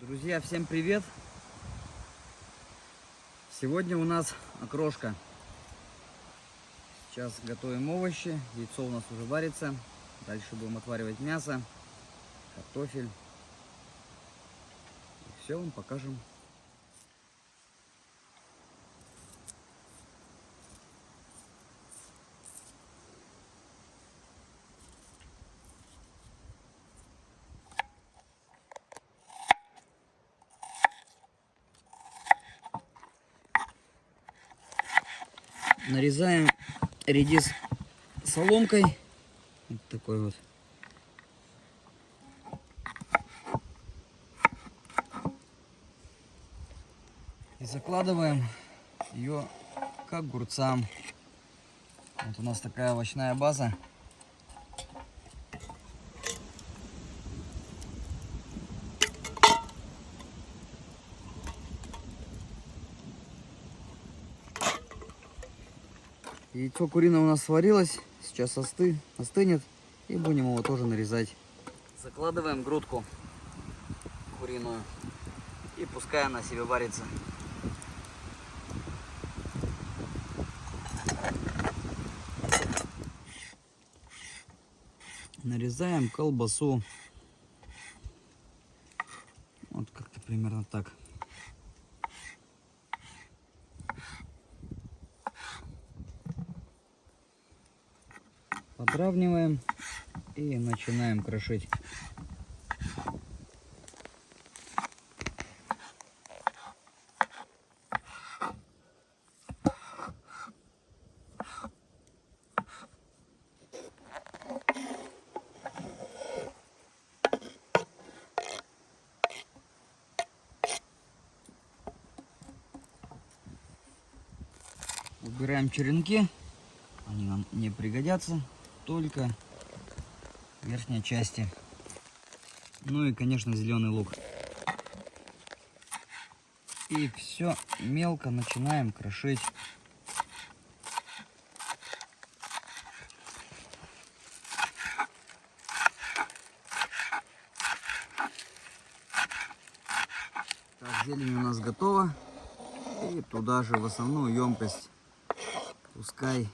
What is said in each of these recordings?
Друзья, всем привет! Сегодня у нас окрошка. Сейчас готовим овощи, яйцо у нас уже варится. Дальше будем отваривать мясо, картофель. И все вам покажем. Нарезаем редис соломкой. Вот такой вот. И закладываем ее к огурцам. Вот у нас такая овощная база. Яйцо куриное у нас сварилось, сейчас остынет, и будем его тоже нарезать. Закладываем грудку куриную и пускай она себе варится. Нарезаем колбасу, вот как-то примерно так. Подравниваем и начинаем крошить. Убираем черенки, они нам не пригодятся, только верхней части. Ну и, конечно, зеленый лук. И все мелко начинаем крошить. Так, зелень у нас готова. И туда же в основную емкость. Пускай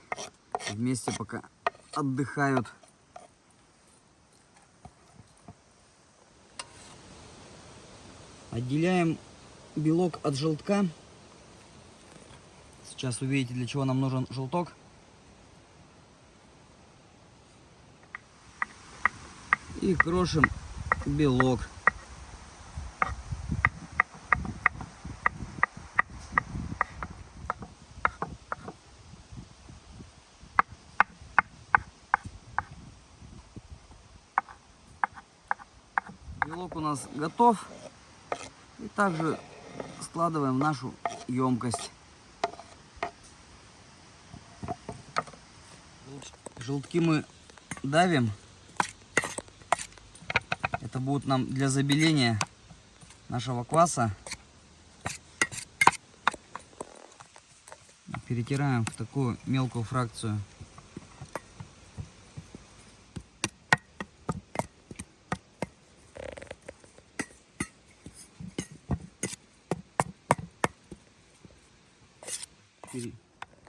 вместе пока отдыхают. Отделяем белок от желтка. Сейчас увидите, для чего нам нужен желток. И крошим белок. Белок у нас готов. И также складываем в нашу емкость. Желтки мы давим. Это будет нам для забеления нашего кваса. Перетираем в такую мелкую фракцию.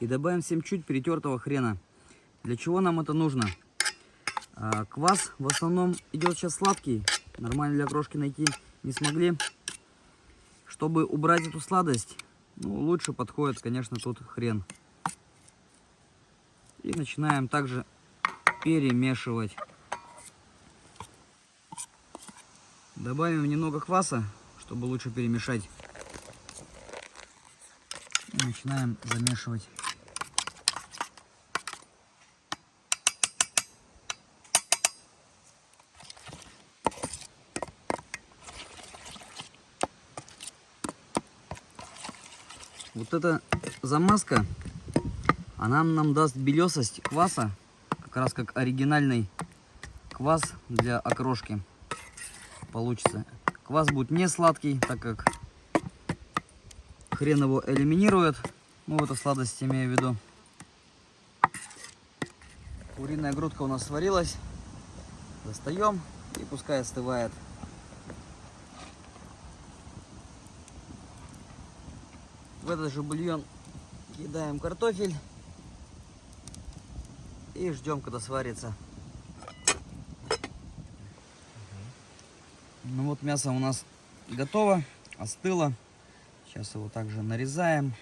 И добавим всем чуть перетертого хрена. Для чего нам это нужно? Квас в основном идет сейчас сладкий. Нормально для крошки найти не смогли. Чтобы убрать эту сладость, лучше подходит, конечно, тут хрен. И начинаем также перемешивать. Добавим немного кваса, чтобы лучше перемешать. И начинаем замешивать. Вот эта замазка, она нам даст белесость кваса, как раз как оригинальный квас для окрошки получится. Квас будет не сладкий, так как хрен его элиминирует. Это сладость имею в виду. Куриная грудка у нас сварилась. Достаем и пускай остывает. В этот же бульон кидаем картофель и ждем, когда сварится. Ну вот мясо у нас готово, остыло. Сейчас его также нарезаем.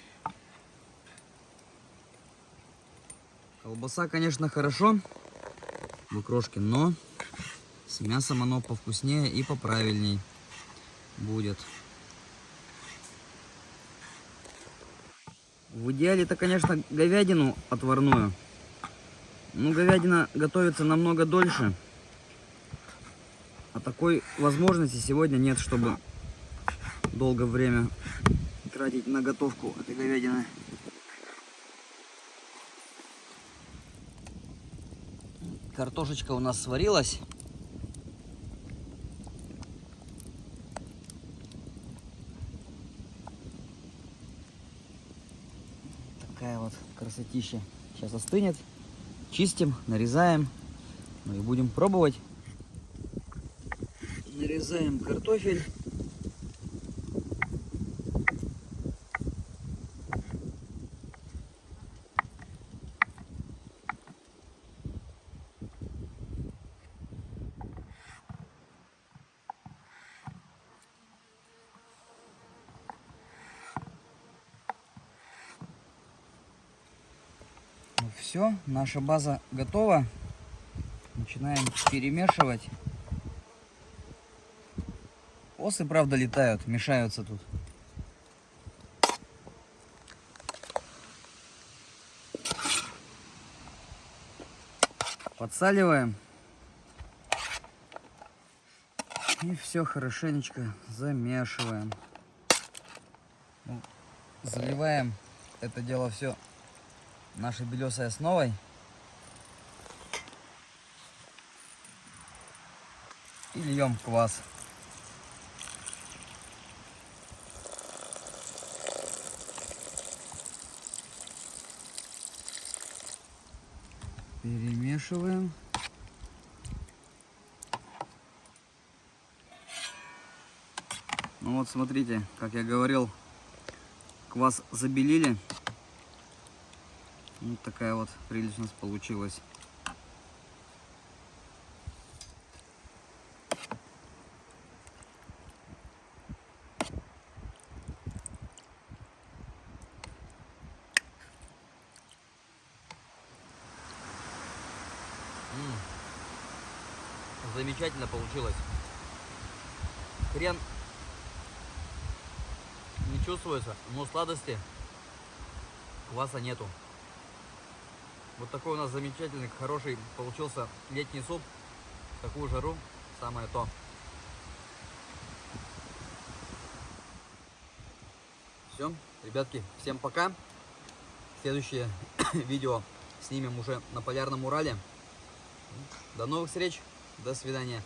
Колбаса, конечно, хорошо в окрошке, но с мясом оно повкуснее и поправильней будет. В идеале это, конечно, говядину отварную. Но говядина готовится намного дольше. А такой возможности сегодня нет, чтобы долгое время тратить на готовку этой говядины. Картошечка у нас сварилась. Такая вот красотища. Сейчас остынет. Чистим, нарезаем. Ну и будем пробовать. Нарезаем картофель. Все, наша база готова. Начинаем перемешивать. Осы, правда, летают, мешаются тут. Подсаливаем. И все хорошенечко замешиваем. Ну, заливаем это дело все нашей белесой основой. И льем квас. Перемешиваем. Ну вот смотрите, как я говорил, квас забелили. Вот такая вот приличность получилась. Замечательно получилось. Хрен не чувствуется, но сладости кваса нету. Вот такой у нас замечательный, хороший получился летний суп. В такую жару самое то. Все, ребятки, всем пока. Следующее видео снимем уже на Полярном Урале. До новых встреч, до свидания.